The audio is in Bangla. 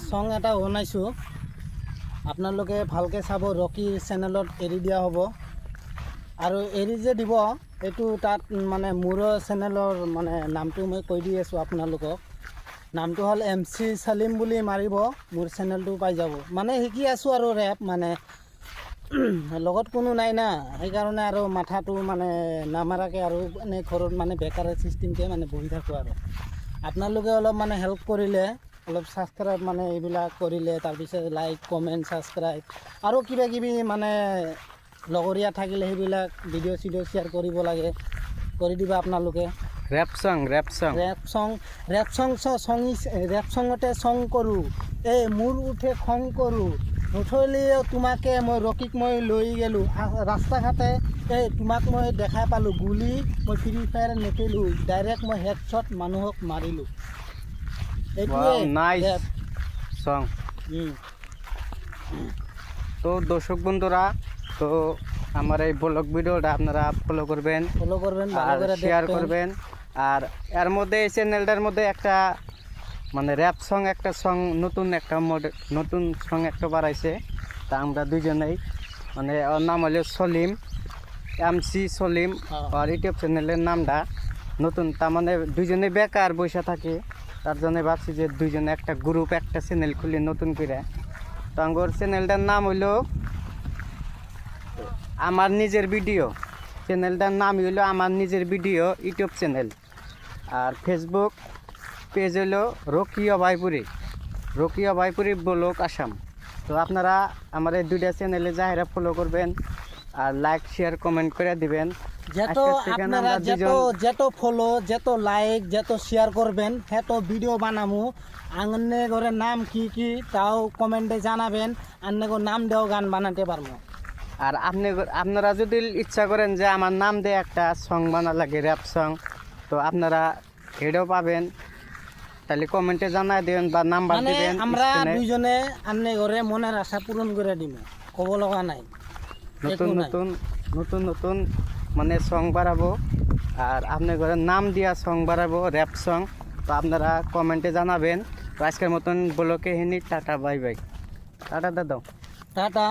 সং এটা বনাইছোঁ, আপোনালোকে ভালকৈ চাব। ৰকিৰ চেনেলত এৰি দিয়া হ'ব আৰু এৰি যে দিব এইটো তাত মানে মোৰ চেনেলৰ মানে নামটো মই কৈ দি আছোঁ আপোনালোকক। নামটো হ'ল MC চালিম বুলি মাৰিব, মোৰ চেনেলটো পাই যাব। মানে শিকি আছোঁ আৰু ৰেপ, মানে লগত কোনো নাই না, সেইকাৰণে আৰু মাথাটো মানে নামাৰাকৈ আৰু এনেই ঘৰত মানে বেকাৰ চিষ্টেমকৈ মানে বহি থাকোঁ। আৰু আপোনালোকে অলপ মানে হেল্প কৰিলে, অলপ ছাবস্ক্ৰাইব মানে এইবিলাক কৰিলে, তাৰপিছত লাইক কমেণ্ট ছাবস্ক্ৰাইব আৰু কিবা কিবি মানে লগৰীয়া থাকিলে সেইবিলাক ভিডিঅ' চিডিঅ' শ্বেয়াৰ কৰিব লাগে, কৰি দিবা আপোনালোকে। ৰেপ চঙতে চং কৰোঁ, এই মোৰ উঠে খং কৰোঁ, নথলিও তোমাকে মই ৰকিক মই লৈ গ'লোঁ ৰাস্তা ঘাটে, এই তোমাক মই দেখা পালোঁ, গুলি মই ফ্ৰী ফায়াৰ নেখেলোঁ, ডাইৰেক্ট মই হেডশ্বট মানুহক মাৰিলোঁ। এইটোৱে ৰেপ সং। তো দর্শক বন্ধুরা, তো আমার এই ব্লগ ভিডিওটা আপনারা ফলো করবেন আর শেয়ার করবেন। আর এর মধ্যে এই চ্যানেলটার মধ্যে একটা মানে র্যাপ সং একটা সং নতুন একটা নতুন সং একটা বাড়াইছে। তা আমরা দুজনেই মানে ওর নাম হলো সলিম, MC সলিম। আর ইউটিউব চ্যানেলের নামটা নতুন, তার মানে দুজনে বেকার বসে থাকে, তার জন্য ভাবছি যে দুজনে একটা গ্রুপ একটা চ্যানেল খুলে নতুন করে। তো আমার চ্যানেলটার নাম হইলো আমার নিজের ভিডিও, চ্যানেলটার নাম হইলো আমার নিজের ভিডিও ইউটিউব চ্যানেল। আর ফেসবুক পেজ হইলো রকিয়া ভাইপুরি ব্লগ আসাম। তো আপনারা আমার এই দুইটা চ্যানেলে যাহেরা ফলো করবেন আর লাইক শেয়ার কমেন্ট করে দিবেন। আপনারা যত ফলো, যত লাইক, যত শেয়ার করবেন, সেত ভিডিও বানামু। আন্নে করে নাম কি কি তাও কমেন্টে জানাবেন, আন্নে করে নাম দেও গান বানাতে পারবো। আর আপনারা যদি ইচ্ছা করেন যে আমার নাম দিয়ে একটা সং বানা লাগে, র্যাপ সং, তো আপনারা এটাও পাবেন, তাহলে কমেন্টে জানাই দেবেন বা নাম্বার দিবেন। আমরা দুইজনে আন্নে করে মনের আশা পূরণ করে দিব, কব লগা নাই। নতুন মানে সং বাড়াবো আর আপনার ঘরে নাম দিয়া সং বাড়াবো, র্যাপ সং। তো আপনারা কমেন্টে জানাবেন। তো আজকের মতন ব্লগে হিনি টাটা, বাই বাই। টাটা দাদা, টাটা।